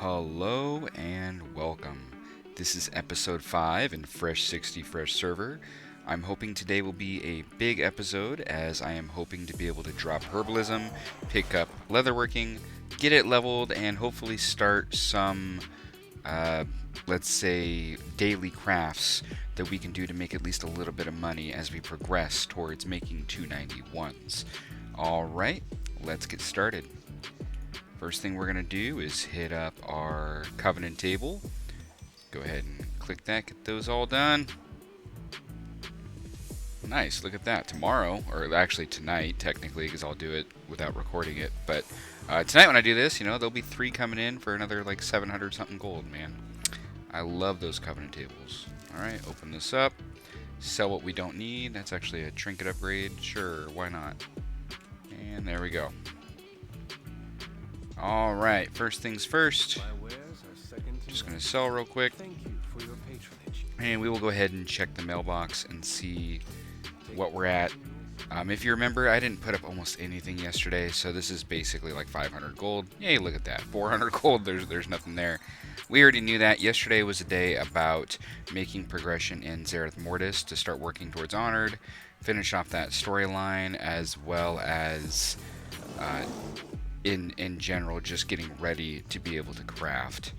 Hello and welcome. This is episode 5 in Fresh 60 Fresh server. I'm hoping today will be a big episode as I am hoping to be able to drop herbalism, pick up leatherworking, get it leveled, and hopefully start some, let's say, daily crafts that we can do to make at least a little bit of money as we progress towards making 291s. Alright, let's get started. First thing we're going to do is hit up our Covenant table. Go ahead and click that, get those all done. Nice, look at that. Tomorrow, or actually tonight, technically, because I'll do it without recording it. But tonight when I do this, there'll be 3 coming in for another like 700 something gold, man. I love those Covenant tables. Alright, open this up. Sell what we don't need. That's actually a trinket upgrade. Sure, why not? And there we go. Alright, first things first. Just going to sell real quick. And we will go ahead and check the mailbox and see what we're at. If you remember, I didn't put up almost anything yesterday, so this is basically like 500 gold. Yay, look at that. 400 gold, there's nothing there. We already knew that. Yesterday was a day about making progression in Zereth Mortis to start working towards Honored, finish off that storyline, as well as in general just getting ready to be able to craft.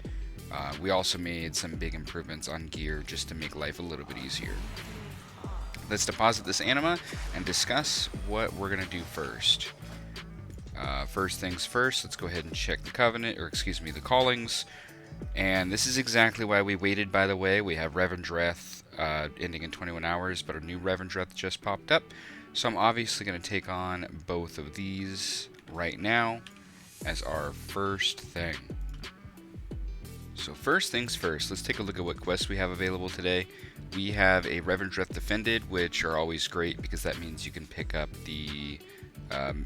We also made some big improvements on gear just to make life a little bit easier. Let's deposit this anima and discuss what we're going to do first. First things first, let's go ahead and check the covenant, or excuse me, the callings. And this is exactly why we waited, by the way. We have Revendreth ending in 21 hours, but a new Revendreth just popped up. So I'm obviously going to take on both of these right now as our first thing. So first things first, let's take a look at what quests we have available today. We have a Revendreth Defended, which are always great because that means you can pick up the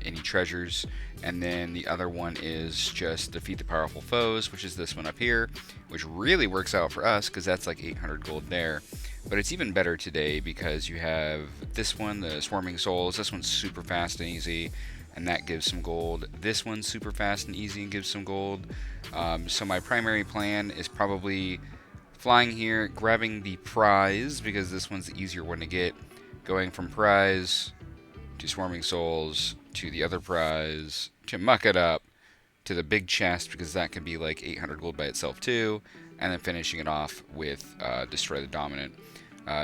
any treasures. And then the other one is just Defeat the Powerful Foes, which is this one up here, which really works out for us because that's like 800 gold there. But it's even better today because you have this one, the Swarming Souls. This one's super fast and easy, and that gives some gold. This one's super fast and easy and gives some gold. So my primary plan is probably flying here, grabbing the prize, because this one's the easier one to get, going from prize to Swarming Souls to the other prize to muck it up to the big chest, because that can be like 800 gold by itself too, and then finishing it off with Destroy the Dominant.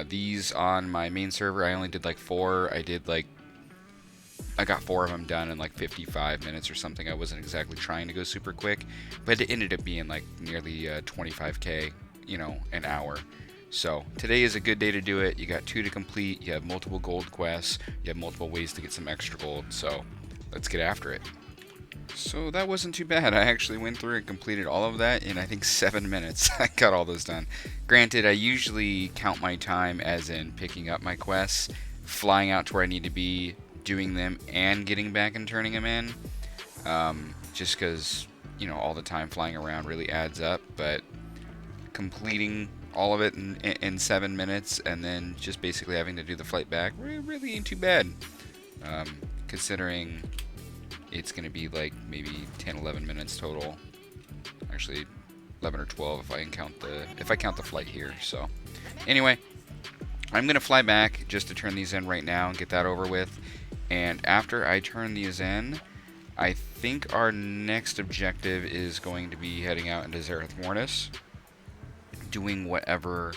These on my main server, I only did like 4. I got 4 of them done in like 55 minutes or something. I wasn't exactly trying to go super quick, but it ended up being like nearly 25k, an hour. So today is a good day to do it. You got 2 to complete. You have multiple gold quests. You have multiple ways to get some extra gold. So let's get after it. So that wasn't too bad. I actually went through and completed all of that in I think 7 minutes. I got all those done. Granted, I usually count my time as in picking up my quests, flying out to where I need to be, doing them, and getting back and turning them in. Just because, all the time flying around really adds up. But completing all of it in 7 minutes and then just basically having to do the flight back really ain't too bad. Considering it's going to be like maybe 10-11 minutes total. Actually 11 or 12 if I count the flight here. So anyway, I'm going to fly back just to turn these in right now and get that over with. And after I turn these in, I think our next objective is going to be heading out into Zereth Mortis, doing whatever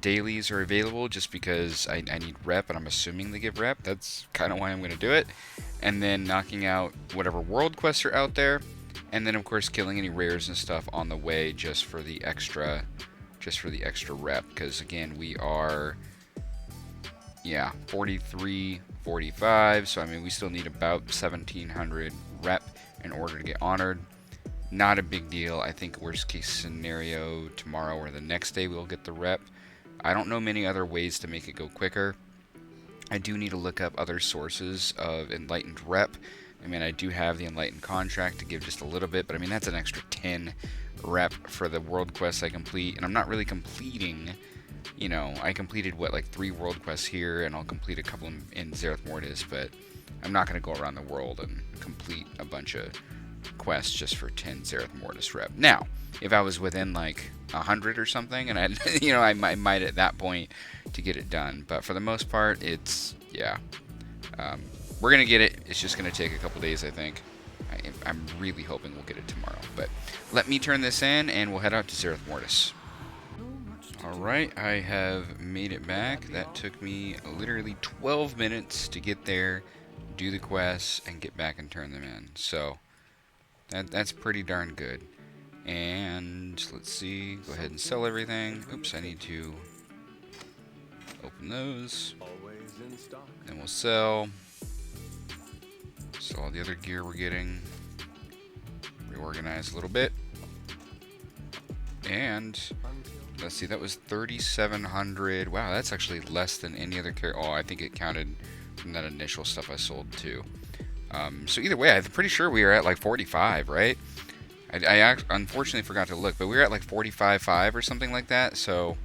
dailies are available, just because I need rep, and I'm assuming they give rep. That's kind of why I'm going to do it. And then knocking out whatever world quests are out there, and then of course killing any rares and stuff on the way just for the extra rep, because again, we are 43, 45, so I mean we still need about 1700 rep in order to get honored. Not a big deal. I think worst case scenario, tomorrow or the next day we'll get the rep. I don't know many other ways to make it go quicker. I do need to look up other sources of enlightened rep. I mean, I do have the enlightened contract to give just a little bit, but I mean that's an extra 10 rep for the world quests I complete, and I'm not really completing, I completed like 3 world quests here, and I'll complete a couple in Zereth Mortis, but I'm not going to go around the world and complete a bunch of quest just for 10 Zereth Mortis rep. Now, if I was within like 100 or something, and I, I might at that point to get it done. But for the most part, it's yeah. We're gonna get it. It's just gonna take a couple days, I think. I'm really hoping we'll get it tomorrow. But let me turn this in, and we'll head out to Zereth Mortis. Alright, I have made it back. That took me literally 12 minutes to get there, do the quests, and get back and turn them in. So, that's pretty darn good. And, let's see, go ahead and sell everything. Oops, I need to open those. Then we'll sell all the other gear we're getting. Reorganize a little bit. And let's see, that was 3,700. Wow, that's actually less than any other character. Oh, I think it counted from that initial stuff I sold too. So either way, I'm pretty sure we are at like 45, right? I unfortunately forgot to look, but we were at like 45.5 or something like that. So,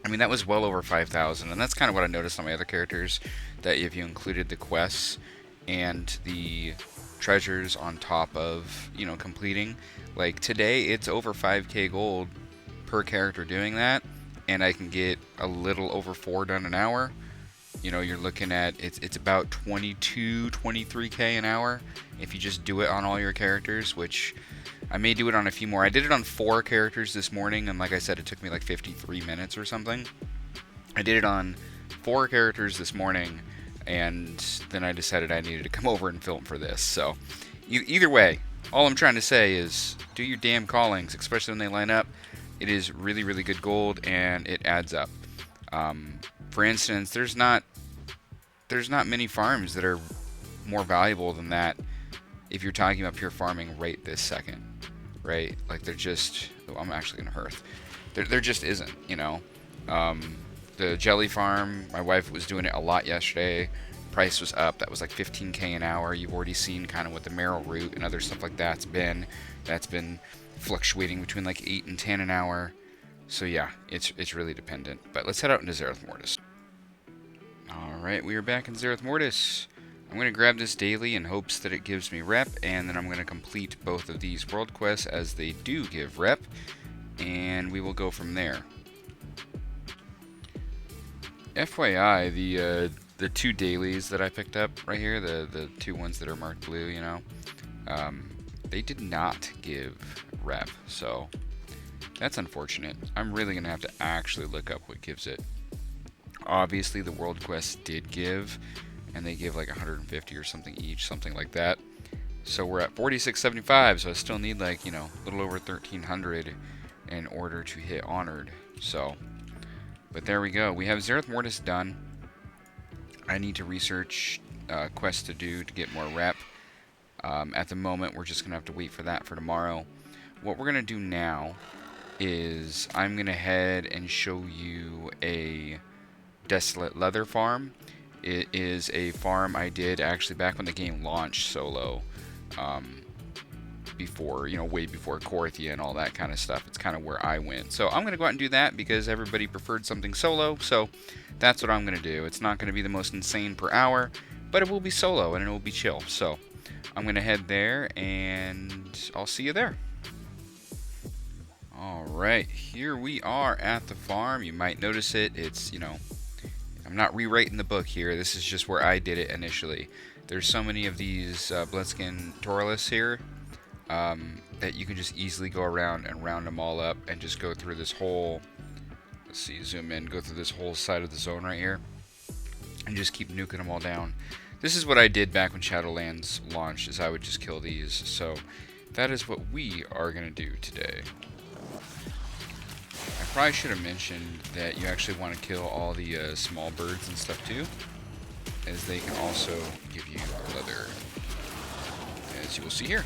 I mean, that was well over 5,000, and that's kind of what I noticed on my other characters. That if you included the quests and the treasures on top of, you know, completing, like today it's over 5k gold per character doing that, and I can get a little over 4 done an hour. You know, you're looking at it's about 22 23k an hour if you just do it on all your characters, which I may do it on a few more. I did it on 4 characters this morning, and like I said, it took me like 53 minutes or something. I did it on 4 characters this morning, and then I decided I needed to come over and film for this. So either way, all I'm trying to say is do your damn callings, especially when they line up. It is really, really good gold, and it adds up. For instance, there's not many farms that are more valuable than that if you're talking about pure farming right this second, right? Like they're just, oh, I'm actually gonna hearth. There just isn't, you know. The jelly farm, my wife was doing it a lot yesterday. Price was up. That was like 15k an hour. You've already seen kind of what the marrow root and other stuff like that's been. That's been fluctuating between like 8 and 10 an hour. So yeah, it's really dependent. But let's head out into Zereth Mortis. Alright, we are back in Zereth Mortis. I'm going to grab this daily in hopes that it gives me rep, and then I'm going to complete both of these world quests as they do give rep, and we will go from there. FYI, the 2 dailies that I picked up right here, the 2 ones that are marked blue, you know, they did not give rep, so that's unfortunate. I'm really going to have to actually look up what gives it. Obviously, the world quests did give, and they give like 150 or something each, something like that. So we're at 4675, so I still need like, you know, a little over 1,300 in order to hit honored. So, but there we go. We have Zereth Mortis done. I need to research quests to do to get more rep. At the moment, we're just going to have to wait for that for tomorrow. What we're going to do now is I'm going to head and show you a Desolate Leather farm. It is a farm I did actually back when the game launched solo. Before, you know, way before Korthia and all that kind of stuff. It's kind of where I went. So I'm going to go out and do that because everybody preferred something solo. So that's what I'm going to do. It's not going to be the most insane per hour, but it will be solo and it will be chill. So I'm going to head there and I'll see you there. Alright, here we are at the farm. You might notice it. It's, you know, I'm not rewriting the book here. This is just where I did it initially. There's so many of these Bloodskin Taurus here that you can just easily go around and round them all up and just go through this whole, let's see, zoom in, go through this whole side of the zone right here and just keep nuking them all down. This is what I did back when Shadowlands launched, is I would just kill these. So that is what we are going to do today. I probably should have mentioned that you actually want to kill all the small birds and stuff too, as they can also give you leather, as you will see here.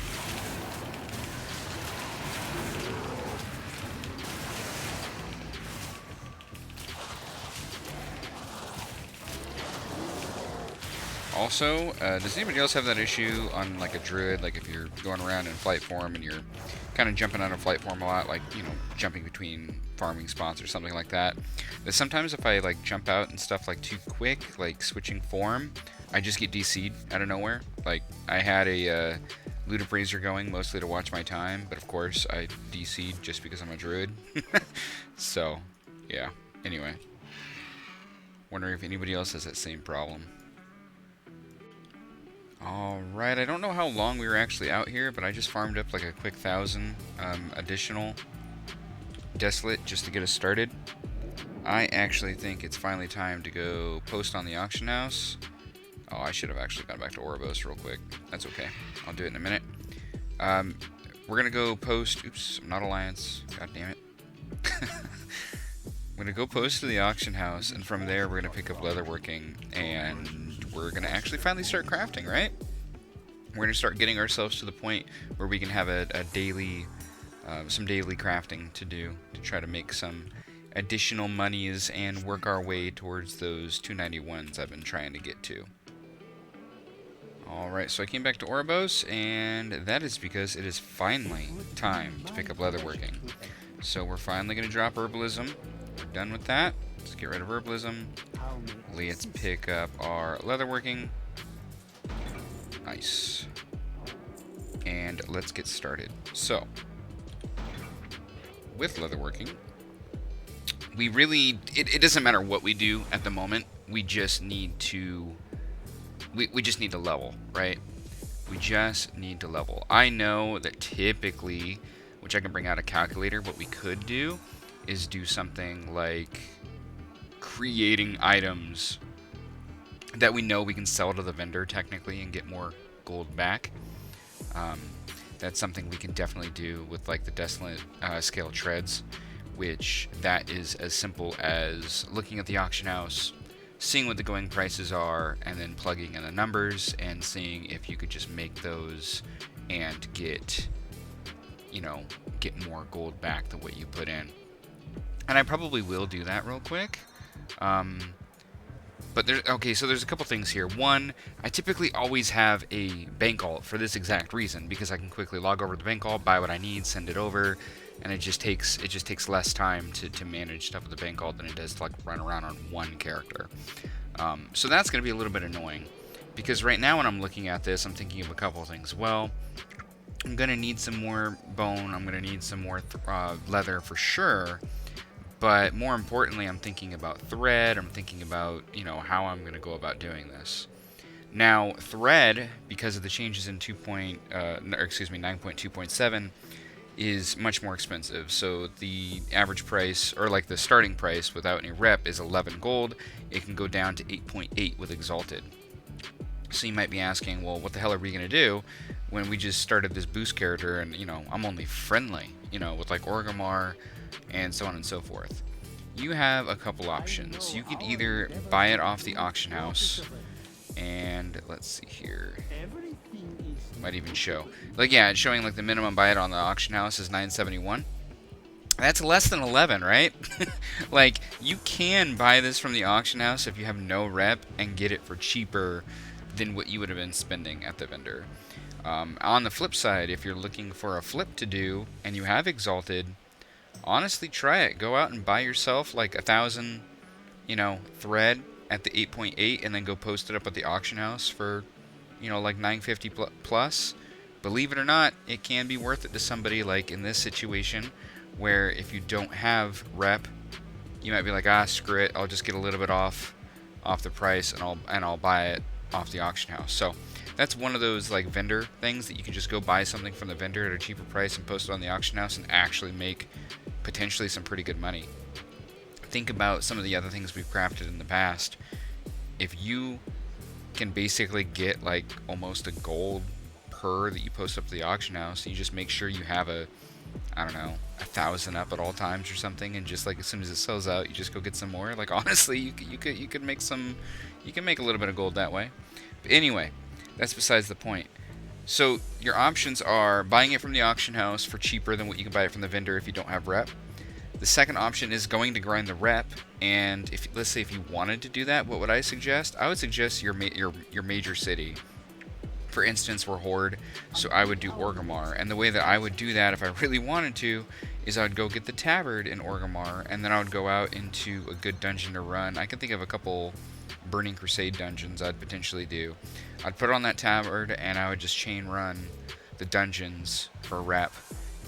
Also, does anybody else have that issue on like a druid, like if you're going around in flight form and you're kind of jumping out of flight form a lot, like, you know, jumping between farming spots or something like that, that sometimes if I like jump out and stuff like too quick, like switching form, I just get DC'd out of nowhere. Like, I had a Loot Appraiser going mostly to watch my time, but of course I DC'd just because I'm a druid. So, yeah. Anyway. Wondering if anybody else has that same problem. Alright, I don't know how long we were actually out here, but I just farmed up like a quick 1,000 additional Desolate just to get us started. I actually think it's finally time to go post on the auction house. Oh, I should have actually gone back to Oribos real quick. That's okay. I'll do it in a minute. We're going to go post... Oops, I'm not Alliance. God damn it. I'm going to go post to the auction house, and from there we're going to pick up Leatherworking, and we're going to actually finally start crafting, right? We're going to start getting ourselves to the point where we can have a daily... some daily crafting to do to try to make some additional monies and work our way towards those 291s I've been trying to get to. Alright, so I came back to Oribos, and that is because it is finally time to pick up Leatherworking. So we're finally going to drop Herbalism. We're done with that. Let's get rid of Herbalism. Let's pick up our Leatherworking. Nice. And let's get started. So, with Leatherworking, we really... It doesn't matter what we do at the moment. We just need to... We just need to level, right? We just need to level. I know that typically, which I can bring out a calculator, what we could do is do something like creating items that we know we can sell to the vendor technically and get more gold back. That's something we can definitely do with like the Desolate scale treads, which that is as simple as looking at the auction house, seeing what the going prices are, and then plugging in the numbers and seeing if you could just make those and get, you know, get more gold back than what you put in. And I probably will do that real quick. But there's a couple things here. One, I typically always have a bank alt for this exact reason, because I can quickly log over to the bank alt, buy what I need, send it over, and it just takes less time to manage stuff with the bank alt than it does to like run around on one character. So that's going to be a little bit annoying, because right now when I'm looking at this, I'm thinking of a couple of things. Well, I'm going to need some more bone. I'm going to need some more leather for sure. But more importantly, I'm thinking about thread. I'm thinking about, you know, how I'm going to go about doing this. Now, thread, because of the changes in 9.2.7, is much more expensive. So the average price, or like the starting price without any rep, is 11 gold. It can go down to 8.8 with Exalted. So you might be asking, well, what the hell are we going to do when we just started this boost character and, you know, I'm only friendly, you know, with like Orgrimmar and so on and so forth. You have a couple options. You could either buy it off the auction house, and let's see here. Might even show. Like, yeah, it's showing like the minimum buy it on the auction house is 971. That's less than 11, right? Like, you can buy this from the auction house if you have no rep and get it for cheaper than what you would have been spending at the vendor. On the flip side, if you're looking for a flip to do and you have Exalted, honestly, try it. Go out and buy yourself like 1,000, you know, thread at the 8.8, and then go post it up at the auction house for, you know, like 950 plus. Believe it or not, it can be worth it to somebody like in this situation, where if you don't have rep, you might be like, ah, screw it, I'll just get a little bit off the price, and I'll buy it off the auction house. So that's one of those like vendor things that you can just go buy something from the vendor at a cheaper price and post it on the auction house and actually make potentially some pretty good money. Think about some of the other things we've crafted in the past. If you can basically get like almost a gold per that you post up to the auction house, and you just make sure you have a, I don't know, 1,000 up at all times or something, and just like as soon as it sells out, you just go get some more. Like, honestly, you could make some, you can make a little bit of gold that way. But anyway, that's besides the point. So your options are buying it from the auction house for cheaper than what you can buy it from the vendor if you don't have rep. The second option is going to grind the rep, and if, let's say if you wanted to do that, what would I suggest? I would suggest your major city. For instance, we're Horde, so I would do Orgrimmar, and the way that I would do that if I really wanted to is I would go get the Tabard in Orgrimmar, and then I would go out into a good dungeon to run. I can think of a couple Burning Crusade dungeons I'd potentially do. I'd put it on that tabard and I would just chain run the dungeons for rep,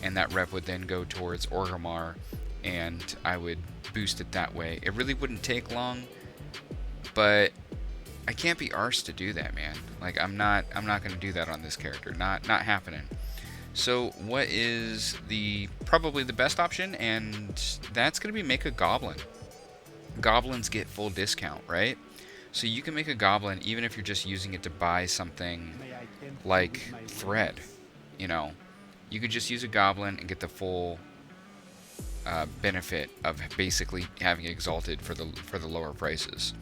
and that rep would then go towards Orgrimmar, and I would boost it that way. It really wouldn't take long, but I can't be arsed to do that, man. Like, I'm not gonna do that on this character. Not happening. So what is probably the best option? And that's gonna be make a goblin. Goblins get full discount, right? So you can make a goblin even if you're just using it to buy something like thread. You know, you could just use a goblin and get the full benefit of basically having exalted for the lower prices.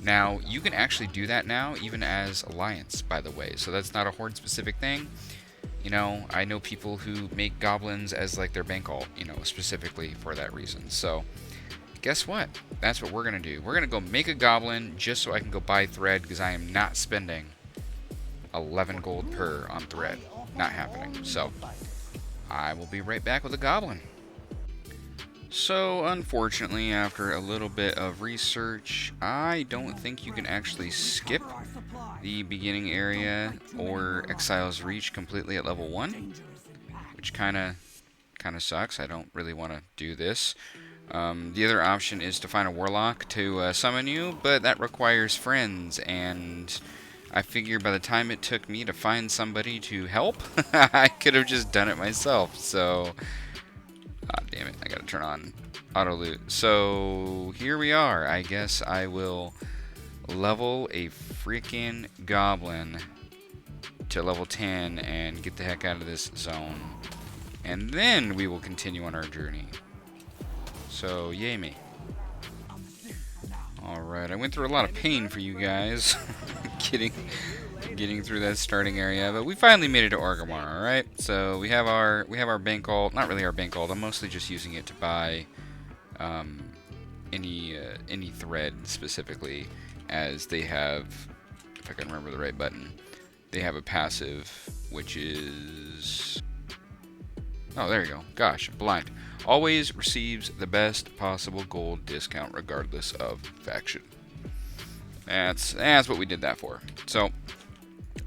Now you can actually do that now even as Alliance, by the way. So that's not a horde specific thing. You know, I know people who make goblins as like their bank alt, you know, specifically for that reason. So guess what? That's what we're going to do. We're going to go make a goblin just so I can go buy thread, because I am not spending 11 gold per on thread. Not happening. So I will be right back with a goblin. So unfortunately, after a little bit of research, I don't think you can actually skip the beginning area or Exile's Reach completely at level 1, which kind of sucks. I don't really want to do this. The other option is to find a warlock to summon you, but that requires friends, and I figure by the time it took me to find somebody to help, I could have just done it myself. So, damn it, I gotta turn on auto loot. So here we are. I guess I will level a freaking goblin to level 10 and get the heck out of this zone, and then we will continue on our journey. So, yay me. Alright, I went through a lot of pain for you guys getting through that starting area, but we finally made it to Orgrimmar, alright? So, we have our bank alt, not really our bank alt, I'm mostly just using it to buy any thread specifically, as they have, if I can remember the right button, they have a passive, which is... Oh, there you go. Gosh, I'm blind. Always receives the best possible gold discount regardless of faction. That's what we did that for. So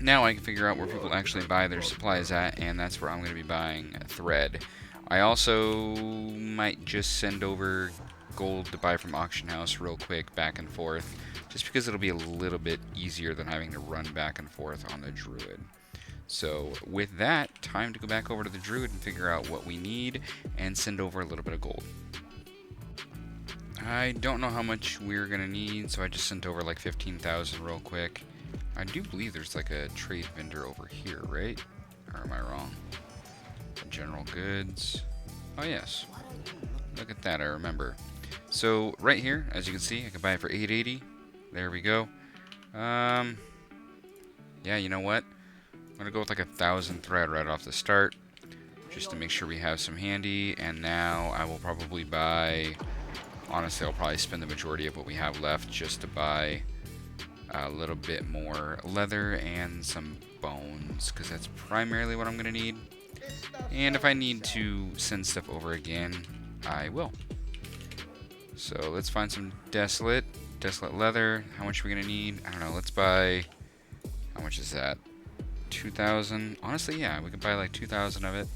now I can figure out where people actually buy their supplies at, and that's where I'm going to be buying thread. I also might just send over gold to buy from auction house real quick back and forth, just because it'll be a little bit easier than having to run back and forth on the druid. So with that, time to go back over to the druid and figure out what we need and send over a little bit of gold. I don't know how much we're gonna need, so I just sent over like 15,000 real quick. I do believe there's like a trade vendor over here, right? Or am I wrong? General goods. Oh yes. Look at that, I remember. So right here, as you can see, I can buy it for 880. There we go. Yeah, you know what? I'm going to go with like 1,000 thread right off the start, just to make sure we have some handy. And now I will probably buy, honestly, I'll probably spend the majority of what we have left just to buy a little bit more leather and some bones, because that's primarily what I'm going to need. And if I need to send stuff over again, I will. So let's find some desolate leather. How much are we going to need? I don't know. Let's buy, how much is that? 2,000. Honestly, yeah, we could buy like 2,000 of it.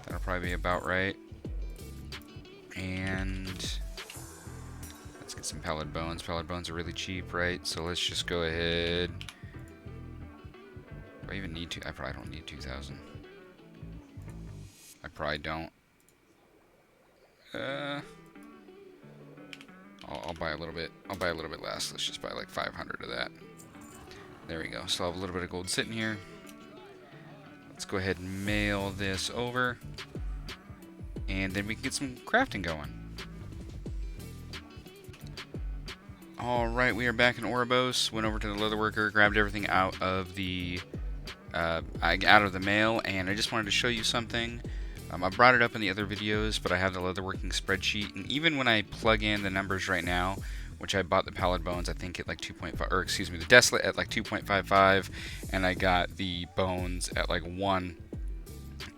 That'll probably be about right. And let's get some pallid bones. Pallid bones are really cheap, right? So let's just go ahead. Do I even need to? I probably don't need 2,000. I probably don't. I'll buy a little bit. I'll buy a little bit less. Let's just buy like 500 of that. There we go. So I'll have a little bit of gold sitting here. Let's go ahead and mail this over, and then we can get some crafting going. Alright, we are back in Oribos. Went over to the Leatherworker, grabbed everything out of the mail, and I just wanted to show you something. I brought it up in the other videos, but I have the Leatherworking spreadsheet, and even when I plug in the numbers right now, which I bought the pallid bones, I think at like 2.5, or excuse me, the desolate at like 2.55, and I got the bones at like 1.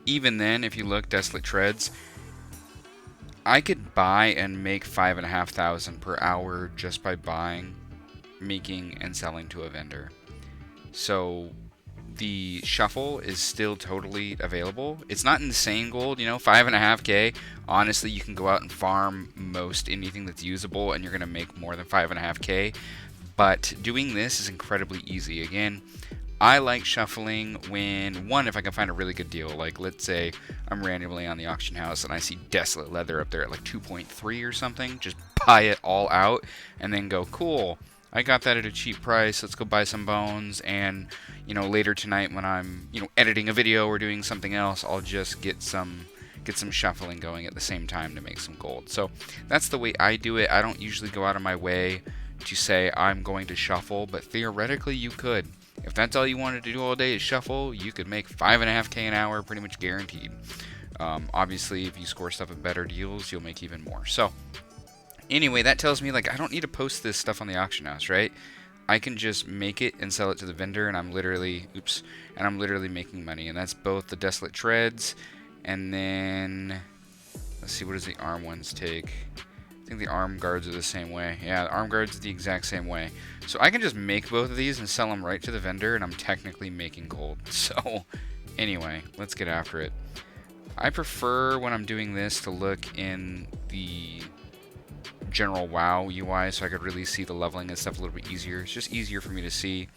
Even then, if you look, desolate treads, I could buy and make 5,500 per hour just by buying making and selling to a vendor. So the shuffle is still totally available. It's not insane gold, 5.5k. Honestly, you can go out and farm most anything that's usable and you're going to make more than 5.5k. But doing this is incredibly easy. Again, I like shuffling when, one, if I can find a really good deal. Like, let's say I'm randomly on the auction house and I see Desolate Leather up there at like 2.3 or something. Just buy it all out and then go, cool, I got that at a cheap price. Let's go buy some bones. And, later tonight when I'm, editing a video or doing something else, I'll just get some shuffling going at the same time to make some gold. So that's the way I do it. I don't usually go out of my way to say I'm going to shuffle, but theoretically you could. If that's all you wanted to do all day is shuffle, you could make 5.5k an hour pretty much guaranteed. Obviously, if you score stuff at better deals, you'll make even more. So anyway, that tells me like I don't need to post this stuff on the auction house, right? I can just make it and sell it to the vendor, and I'm literally making money. And that's both the Desolate Treads, and then let's see, what does the arm ones take? I think the arm guards are the same way. Yeah, the arm guards are the exact same way. So I can just make both of these and sell them right to the vendor, and I'm technically making gold. So anyway, let's get after it. I prefer when I'm doing this to look in the general WoW UI so I could really see the leveling and stuff a little bit easier. It's just easier for me to see.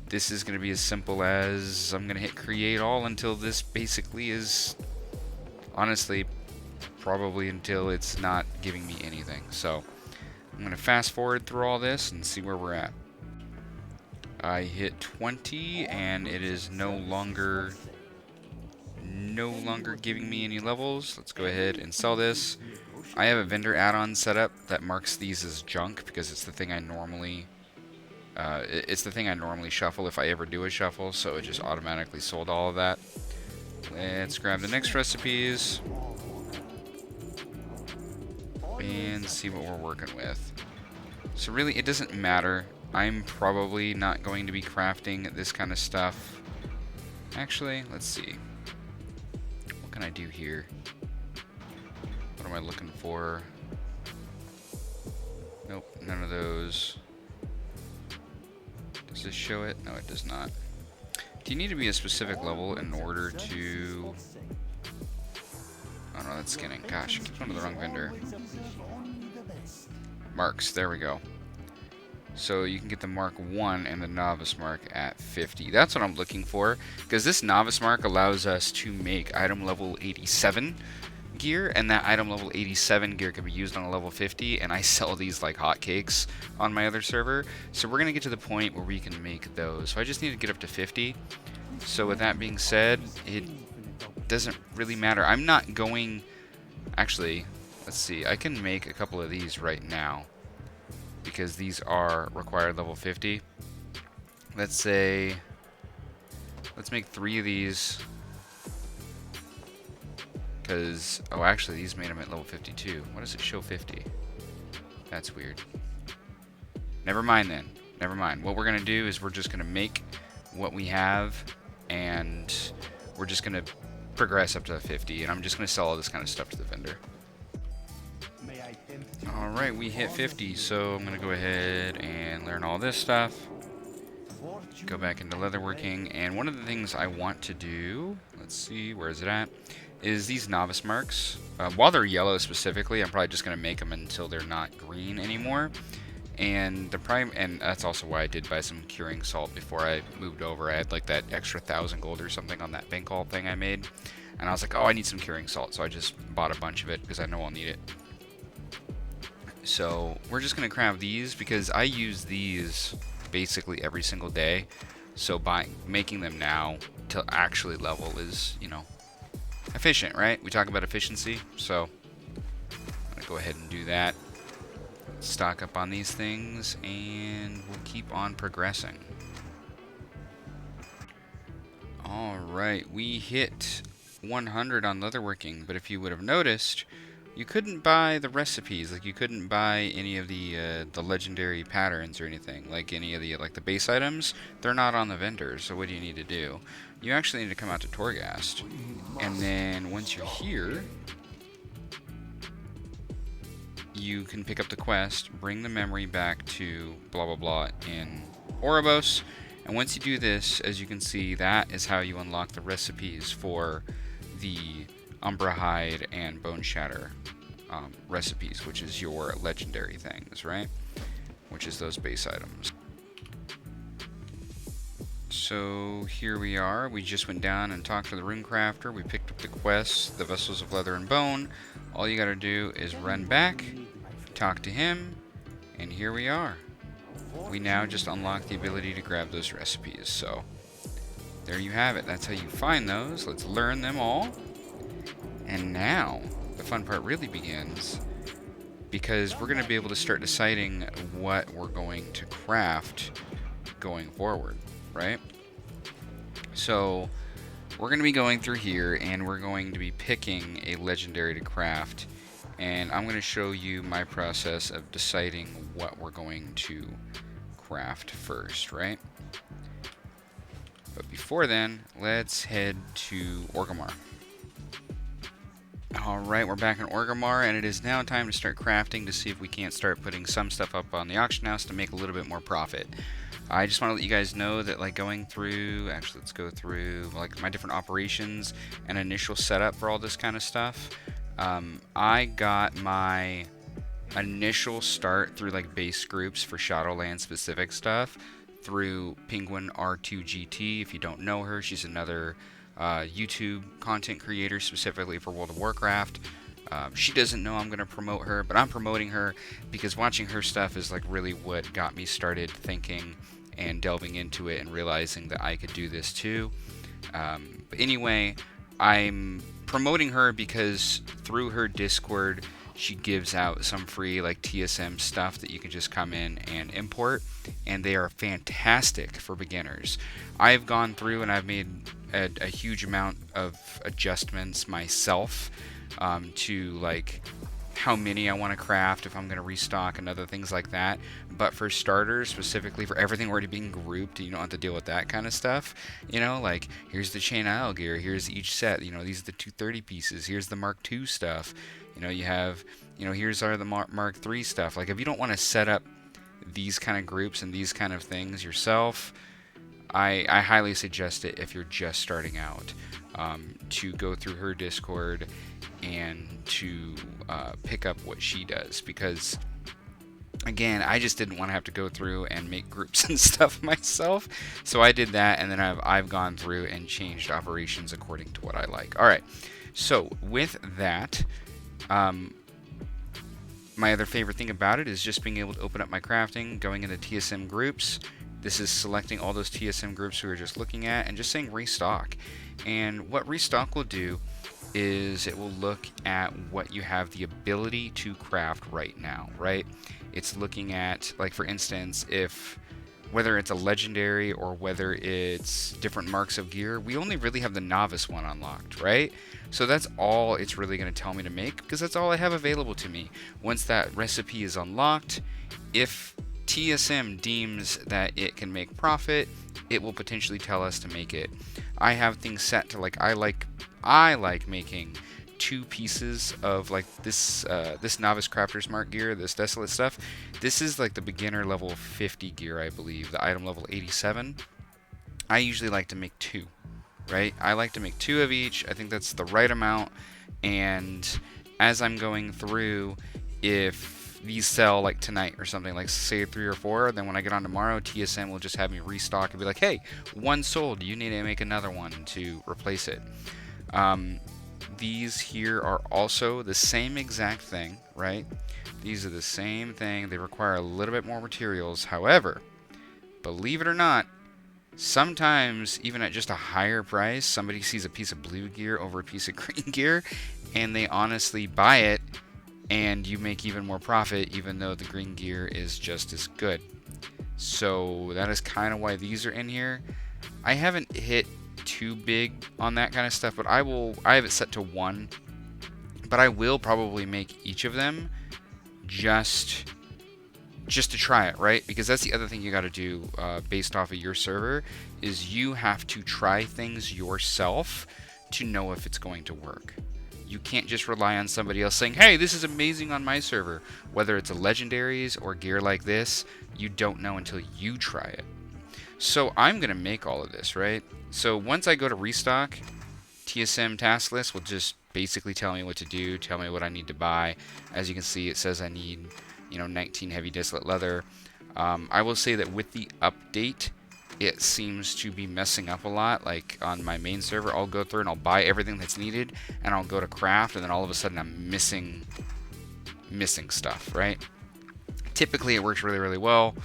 This is going to be as simple as I'm going to hit create all until this basically is, honestly, probably until it's not giving me anything. So I'm going to fast forward through all this and see where we're at. I hit 20 and it is no longer giving me any levels. Let's go ahead and sell this. I have a vendor add-on set up that marks these as junk because it's the thing I normally shuffle if I ever do a shuffle, so it just automatically sold all of that. Let's grab the next recipes and see what we're working with. So really, it doesn't matter. I'm probably not going to be crafting this kind of stuff. Actually, let's see. What can I do here? What am I looking for? Nope, none of those. Does this show it? No, it does not. Do you need to be a specific level in order to... Oh no, that's skinning. Gosh, I keep going to the wrong vendor. Marks, there we go. So you can get the Mark 1 and the Novice Mark at 50. That's what I'm looking for, because this Novice Mark allows us to make item level 87 gear, and that item level 87 gear can be used on a level 50, and I sell these like hotcakes on my other server. So we're going to get to the point where we can make those. So I just need to get up to 50. So with that being said, it doesn't really matter. I'm not going... Actually, let's see. I can make a couple of these right now, because these are required level 50. Let's say... Let's make 3 of these. Because... Oh, actually, these made them at level 52. Why does it show 50? That's weird. Never mind then. Never mind. What we're going to do is we're just going to make what we have, and we're just going to progress up to 50, and I'm just going to sell all this kind of stuff to the vendor. Alright, we hit 50, so I'm going to go ahead and learn all this stuff. Go back into Leatherworking, and one of the things I want to do, let's see, where is it at, is these Novice Marks. While they're yellow specifically, I'm probably just going to make them until they're not green anymore. And that's also why I did buy some curing salt before I moved over. I had like that extra 1,000 gold or something on that bank haul thing I made, and I was like, oh, I need some curing salt, so I just bought a bunch of it because I know I'll need it. So we're just gonna craft these because I use these basically every single day. So by making them now to actually level is, efficient, right? We talk about efficiency, so I'm gonna go ahead and do that. Stock up on these things, and we'll keep on progressing. Alright, we hit 100 on Leatherworking, but if you would have noticed, you couldn't buy the recipes. Like, you couldn't buy any of the legendary patterns or anything. Like, any of the, the base items, they're not on the vendors. So what do you need to do? You actually need to come out to Torghast, and then once you're here, you can pick up the quest, bring the memory back to blah blah blah in Oribos, and once you do this, as you can see, that is how you unlock the recipes for the Umbra Hide and Bone Shatter recipes, which is your legendary things, right? Which is those base items. So here we are. We just went down and talked to the Rune Crafter. We picked up the quests, the Vessels of Leather and Bone. All you gotta do is run back, talk to him, and here we are. We now just unlock the ability to grab those recipes. So there you have it. That's how you find those. Let's learn them all. And now the fun part really begins, because we're going to be able to start deciding what we're going to craft going forward, right? So we're going to be going through here and we're going to be picking a legendary to craft, and I'm going to show you my process of deciding what we're going to craft first, right? But before then, let's head to Orgrimmar. Alright, we're back in Orgrimmar, and it is now time to start crafting to see if we can't start putting some stuff up on the auction house to make a little bit more profit. I just want to let you guys know that, like, going through, actually let's go through like my different operations and initial setup for all this kind of stuff. I got my initial start through like base groups for Shadowland specific stuff through Penguin R2GT. If you don't know her, she's another YouTube content creator specifically for World of Warcraft. She doesn't know I'm going to promote her, but I'm promoting her because watching her stuff is like really what got me started thinking and delving into it and realizing that I could do this too. But anyway, I'm promoting her because through her Discord she gives out some free like TSM stuff that you can just come in and import, and they are fantastic for beginners. I've gone through and I've made a huge amount of adjustments myself to like how many I want to craft, if I'm going to restock and other things like that. But for starters, specifically for everything already being grouped, you don't have to deal with that kind of stuff. You know, like here's the chain isle gear, here's each set, you know, these are the 230 pieces, here's the Mark II stuff. You know, you have, you know, here's the Mark III stuff. Like if you don't want to set up these kind of groups and these kind of things yourself, I highly suggest it if you're just starting out, to go through her Discord and to pick up what she does, because again, I just didn't want to have to go through and make groups and stuff myself, so I did that, and then I've gone through and changed operations according to what I like. Alright, so with that, my other favorite thing about it is just being able to open up my crafting, going into TSM groups. This is selecting all those TSM groups we were just looking at and just saying restock. And what restock will do is it will look at what you have the ability to craft right now, right? It's looking at, like for instance, if whether it's a legendary or whether it's different marks of gear, we only really have the novice one unlocked, right? So that's all it's really going to tell me to make, because that's all I have available to me. Once that recipe is unlocked, if TSM deems that it can make profit, it will potentially tell us to make it. I have things set to like I like making 2 pieces of like this this novice crafter's mark gear, this desolate stuff. This is like the beginner level 50 gear, I believe, the item level 87. I usually like to make 2, right? I like to make 2 of each. I think that's the right amount. And as I'm going through, if these sell like tonight or something, like say 3 or 4, then when I get on tomorrow, TSM will just have me restock and be like, hey, 1 sold, you need to make another one to replace it. These here are also the same exact thing, right? These are the same thing. They require a little bit more materials. However, believe it or not, sometimes even at just a higher price, somebody sees a piece of blue gear over a piece of green gear and they honestly buy it, and you make even more profit even though the green gear is just as good. So that is kind of why these are in here. I haven't hit too big on that kind of stuff, but I have it set to 1, but I will probably make each of them just to try it, right? Because that's the other thing you got to do based off of your server, is you have to try things yourself to know if it's going to work. You can't just rely on somebody else saying, hey, this is amazing on my server. Whether it's a legendaries or gear like this, you don't know until you try it. So I'm going to make all of this, right? So once I go to restock, TSM task list will just basically tell me what to do, tell me what I need to buy. As you can see, it says I need, 19 heavy distillate leather. I will say that with the update, it seems to be messing up a lot. Like on my main server, I'll go through and I'll buy everything that's needed, and I'll go to craft, and then all of a sudden I'm missing stuff, right? Typically, it works really, really well.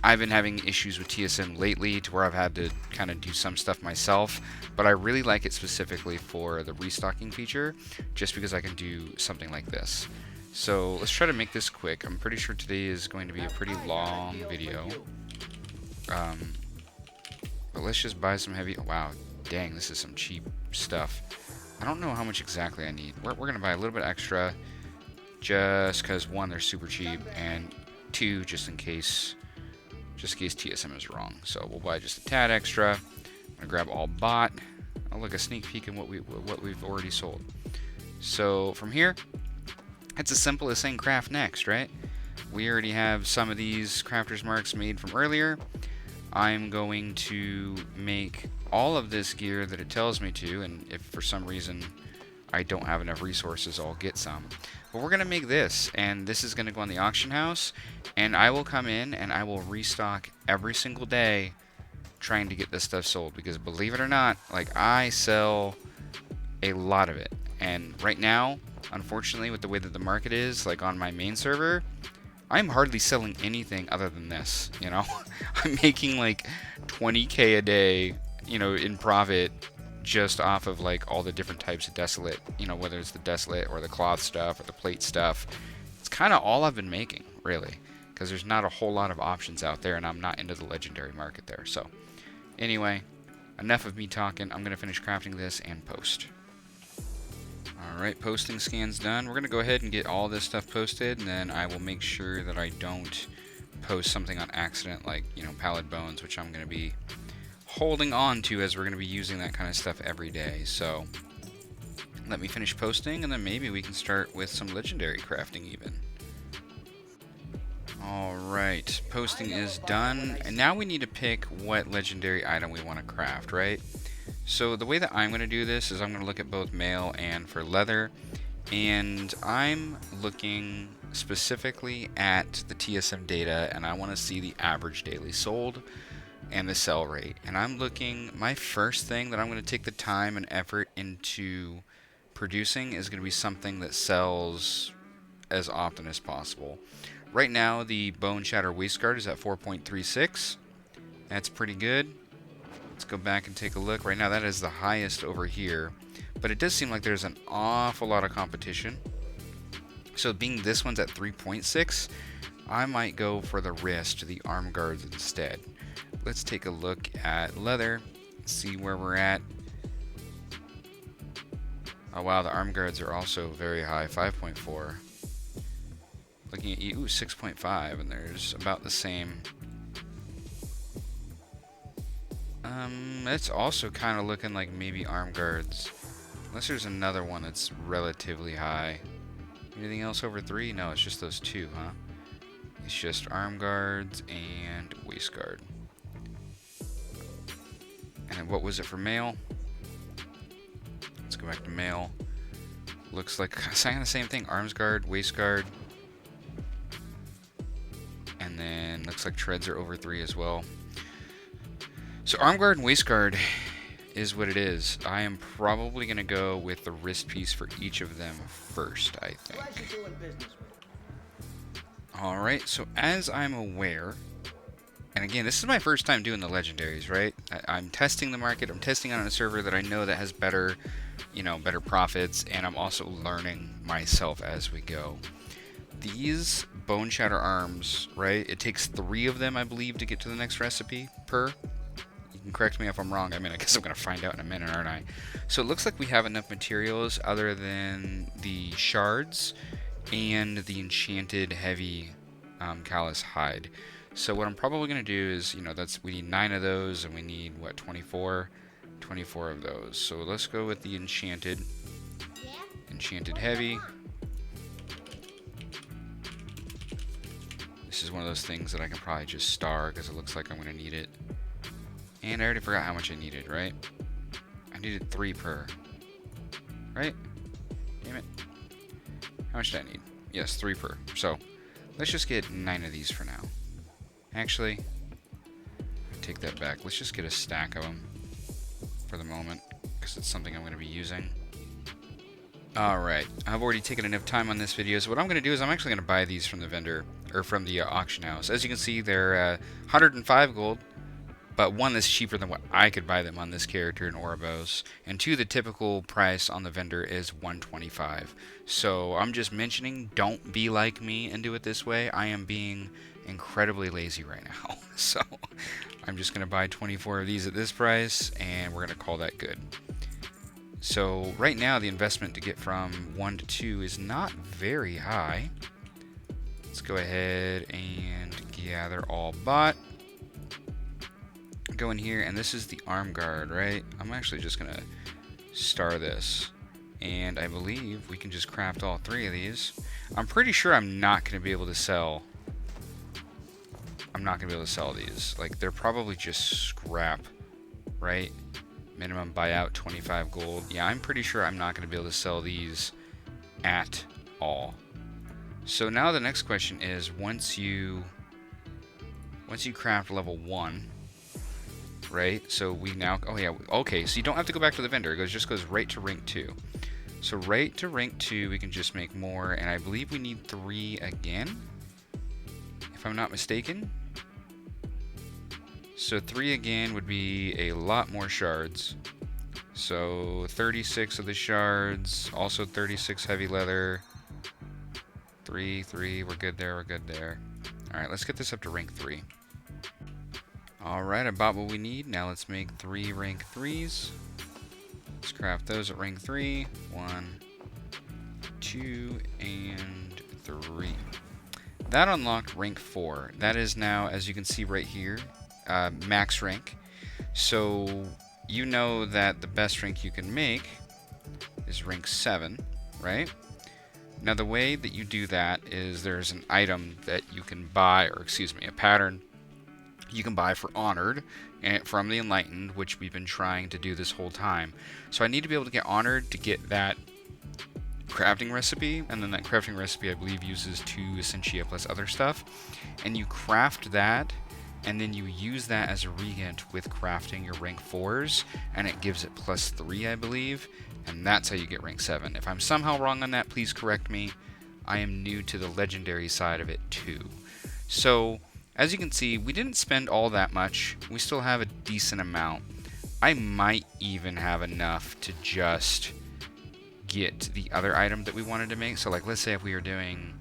I've been having issues with TSM lately to where I've had to kind of do some stuff myself, but I really like it specifically for the restocking feature, just because I can do something like this. So let's try to make this quick. I'm pretty sure today is going to be a pretty long video. But let's just buy some heavy... Wow, dang, this is some cheap stuff. I don't know how much exactly I need. We're going to buy a little bit extra, just because, one, they're super cheap, and two, just in case TSM is wrong. So we'll buy just a tad extra. I'm going to grab all bought. Oh, look, a sneak peek in what we've already sold. So from here, it's as simple as saying craft next, right? We already have some of these crafter's marks made from earlier. I'm going to make all of this gear that it tells me to, and if for some reason I don't have enough resources, I'll get some. But we're going to make this, and this is going to go on the auction house, and I will come in and I will restock every single day trying to get this stuff sold, because believe it or not, like, I sell a lot of it. And right now, unfortunately, with the way that the market is, like on my main server, I'm hardly selling anything other than this, I'm making like 20k a day, in profit just off of like all the different types of desolate, whether it's the desolate or the cloth stuff or the plate stuff. It's kind of all I've been making, really, because there's not a whole lot of options out there, and I'm not into the legendary market there. So anyway, enough of me talking. I'm going to finish crafting this and post. Alright, posting scan's done. We're going to go ahead and get all this stuff posted, and then I will make sure that I don't post something on accident, like, pallid bones, which I'm going to be holding on to, as we're going to be using that kind of stuff every day. So let me finish posting, and then maybe we can start with some legendary crafting even. Alright, posting is done, and now we need to pick what legendary item we want to craft, right? So the way that I'm going to do this is I'm going to look at both mail and for leather, and I'm looking specifically at the TSM data, and I want to see the average daily sold and the sell rate. And I'm looking, my first thing that I'm going to take the time and effort into producing is going to be something that sells as often as possible. Right now, the Bone Shatter Waistguard is at 4.36. That's pretty good. Let's go back and take a look. Right now, that is the highest over here. But it does seem like there's an awful lot of competition. So being this one's at 3.6, I might go for the wrist, the arm guards instead. Let's take a look at leather, see where we're at. Oh wow, the arm guards are also very high, 5.4. Looking at you, 6.5, and there's about the same. It's also kind of looking like maybe arm guards. Unless there's another one that's relatively high. Anything else over 3? No, it's just those two, huh? It's just arm guards and waist guard. And then what was it for mail? Let's go back to mail. Looks like saying the same thing. Arms guard, waist guard. And then looks like treads are over 3 as well. So arm guard and waist guard is what it is. I am probably going to go with the wrist piece for each of them first, I think. Alright, so as I'm aware, and again, this is my first time doing the legendaries, right? I'm testing the market. I'm testing on a server that I know that has better, better profits, and I'm also learning myself as we go. These Bone Shatter arms, right? It takes 3 of them, I believe, to get to the next recipe per. You can correct me if I'm wrong. I mean, I guess I'm going to find out in a minute, aren't I? So it looks like we have enough materials other than the shards and the enchanted heavy callous hide. So what I'm probably going to do is, we need 9 of those, and we need, what, 24? 24 of those. So let's go with the enchanted. Enchanted heavy. This is one of those things that I can probably just star because it looks like I'm going to need it. And I already forgot how much I needed, right? I needed 3 per. Right? Damn it. How much did I need? Yes, 3 per. So, let's just get 9 of these for now. Actually, take that back. Let's just get a stack of them for the moment, because it's something I'm going to be using. Alright, I've already taken enough time on this video, so what I'm going to do is I'm actually going to buy these from the vendor, or from the auction house. As you can see, they're 105 gold, but 1, that's cheaper than what I could buy them on this character in Ouroboros, and 2, the typical price on the vendor is 125. So I'm just mentioning, don't be like me and do it this way. I am being incredibly lazy right now, so I'm just going to buy 24 of these at this price, and we're going to call that good. So right now the investment to get from 1 to 2 is not very high. Let's go ahead and gather all bought. Go in here, and this is the arm guard, right? I'm actually just gonna star this, and I believe we can just craft all 3 of these. I'm pretty sure I'm not gonna be able to sell these. Like, they're probably just scrap, right? Minimum buyout 25 gold. Yeah, I'm pretty sure I'm not going to be able to sell these at all. So now the next question is, once you craft level 1, right? So we now, oh yeah, okay, so you don't have to go back to the vendor. It just goes right to rank 2. So right to rank 2, we can just make more, and I believe we need 3 again, if I'm not mistaken. So 3 again would be a lot more shards. So 36 of the shards, also 36 heavy leather. 3, we're good there, we're good there. Alright, let's get this up to rank 3. Alright, I bought what we need. Now let's make 3 rank 3s. Let's craft those at rank 3. 1, 2, and 3. That unlocked rank 4. That is now, as you can see right here, max rank. So you know that the best rank you can make is rank 7, right? Now the way that you do that is there's an item that you can buy, or excuse me, a pattern you can buy for Honored and from the Enlightened, which we've been trying to do this whole time. So I need to be able to get Honored to get that crafting recipe, and then that crafting recipe I believe uses 2 Essentia plus other stuff, and you craft that, and then you use that as a regent with crafting your rank 4s, and it gives it plus 3, I believe, and that's how you get rank 7. If I'm somehow wrong on that, please correct me. I am new to the legendary side of it too. So as you can see, we didn't spend all that much. We still have a decent amount. I might even have enough to just get the other item that we wanted to make. So like, let's say if we were doing,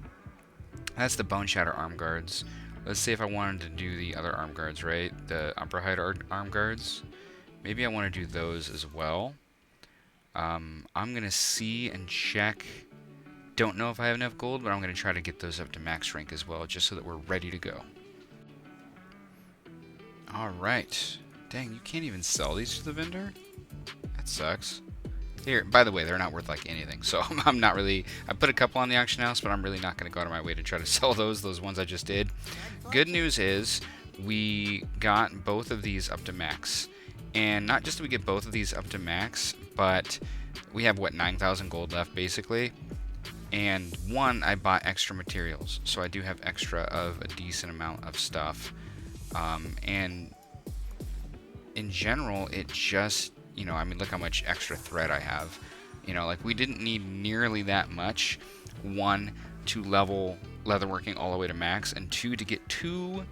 that's the Bone Shatter arm guards. Let's say if I wanted to do the other arm guards, right? The Upper Height arm guards. Maybe I want to do those as well. I'm going to see and check. Don't know if I have enough gold, but I'm going to try to get those up to max rank as well, just so that we're ready to go. Alright. Dang, you can't even sell these to the vendor? That sucks. Here, by the way, they're not worth like anything, so I'm not really, I put a couple on the auction house, but I'm really not going to go out of my way to try to sell those ones I just did. Good news is, we got both of these up to max. And not just do we get both of these up to max, but we have, what, 9,000 gold left, basically. And 1, I bought extra materials, so I do have extra of a decent amount of stuff. And in general, it just, you know, I mean, look how much extra thread I have. You know, like, we didn't need nearly that much. 1, to level leatherworking all the way to max, and 2, to get 2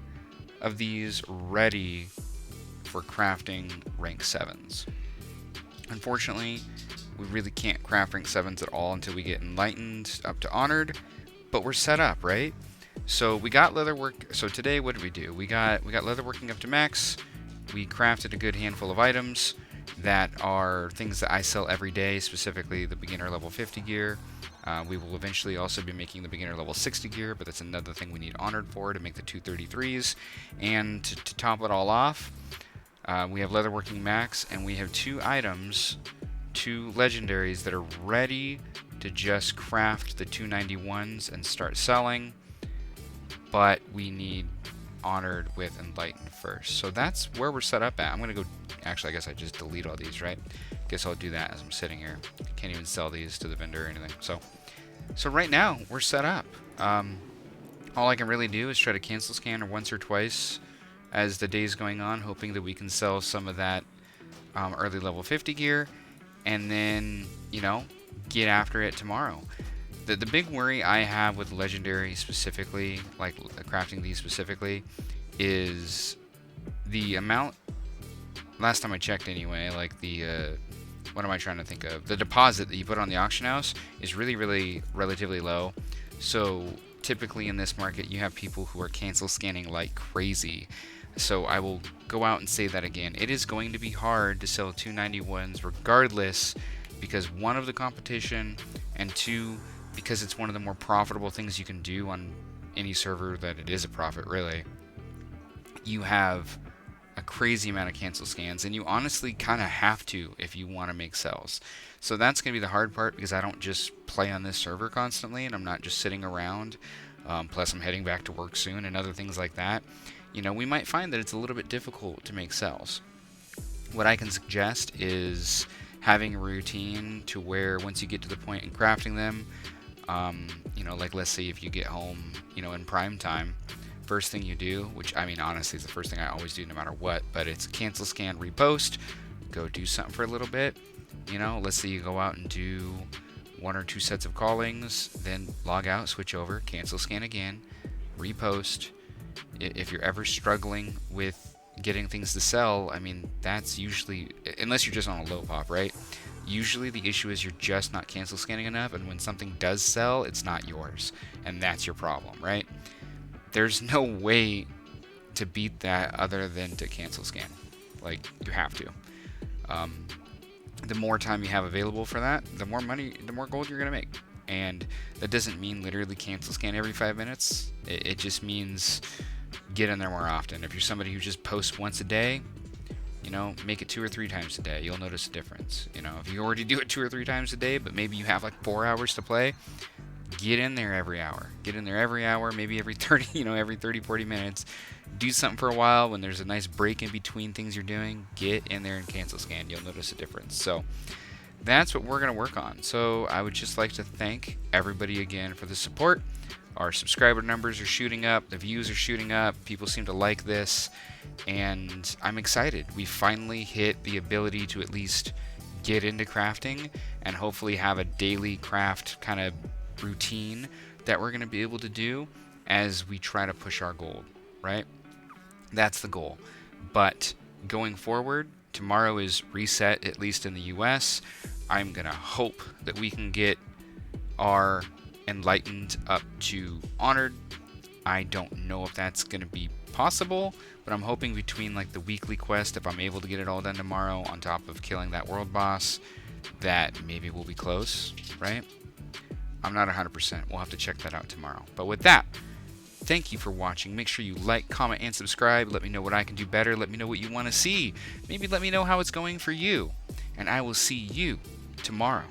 of these ready for crafting rank 7s. Unfortunately, we really can't craft rank 7s at all until we get Enlightened up to Honored, but we're set up, right? So we got leatherwork. So today, what did we do? We got leatherworking up to max. We crafted a good handful of items that are things that I sell every day, specifically the beginner level 50 gear. We will eventually also be making the beginner level 60 gear, but that's another thing we need Honored for to make the 233s. And to top it all off, we have leatherworking max, and we have 2 items, 2 legendaries that are ready to just craft the 291s and start selling, but we need Honored with Enlightened first. So that's where we're set up at. I'm going to go, actually, I guess I just delete all these, right? Guess I'll do that as I'm sitting here. Can't even sell these to the vendor or anything. So right now, we're set up. All I can really do is try to cancel scan once or twice as the day's going on, hoping that we can sell some of that early level 50 gear, and then, you know, get after it tomorrow. The big worry I have with Legendary specifically, like crafting these specifically, is the amount, last time I checked anyway, like the, what am I trying to think of? The deposit that you put on the auction house is really relatively low. So typically in this market, you have people who are cancel scanning like crazy. So I will go out and say that again. It is going to be hard to sell 291s regardless, because one, of the competition, and two, because it's one of the more profitable things you can do on any server that it is a profit, really. You have a crazy amount of cancel scans, and you honestly kind of have to if you want to make sells. So that's going to be the hard part, because I don't just play on this server constantly, and I'm not just sitting around. Plus I'm heading back to work soon and other things like that. You know, we might find that it's a little bit difficult to make sells. What I can suggest is having a routine to where once you get to the point in crafting them, you know, like let's say if you get home, you know, in prime time, first thing you do, which I mean honestly is the first thing I always do no matter what, but it's cancel scan, repost, go do something for a little bit. You know, let's say you go out and do 1 or 2 sets of callings, then log out, switch over, cancel scan again, repost. If you're ever struggling with getting things to sell, I mean, that's usually, unless you're just on a low pop, right? Usually the issue is you're just not cancel scanning enough, and when something does sell, it's not yours, and that's your problem, right? There's no way to beat that other than to cancel scan. Like, you have to. The more time you have available for that, the more money, the more gold you're going to make. And that doesn't mean literally cancel scan every 5 minutes. It just means get in there more often. If you're somebody who just posts once a day, you know, make it 2 or 3 times a day. You'll notice a difference. You know, if you already do it 2 or 3 times a day, but maybe you have like 4 hours to play, get in there every hour. Get in there every hour, maybe every 30, you know, every 30, 40 minutes. Do something for a while. When there's a nice break in between things you're doing, get in there and cancel scan. You'll notice a difference. So that's what we're going to work on. So I would just like to thank everybody again for the support. Our subscriber numbers are shooting up. The views are shooting up. People seem to like this. And I'm excited. We finally hit the ability to at least get into crafting and hopefully have a daily craft kind of routine that we're going to be able to do as we try to push our gold, right? That's the goal. But going forward, tomorrow is reset, at least in the US. I'm going to hope that we can get our Enlightened up to Honored. I don't know if that's going to be possible, but I'm hoping between like the weekly quest, if I'm able to get it all done tomorrow on top of killing that world boss, that maybe we'll be close, right? I'm not 100%. We'll have to check that out tomorrow. But with that, thank you for watching. Make sure you like, comment, and subscribe. Let me know what I can do better. Let me know what you want to see. Maybe let me know how it's going for you. And I will see you tomorrow.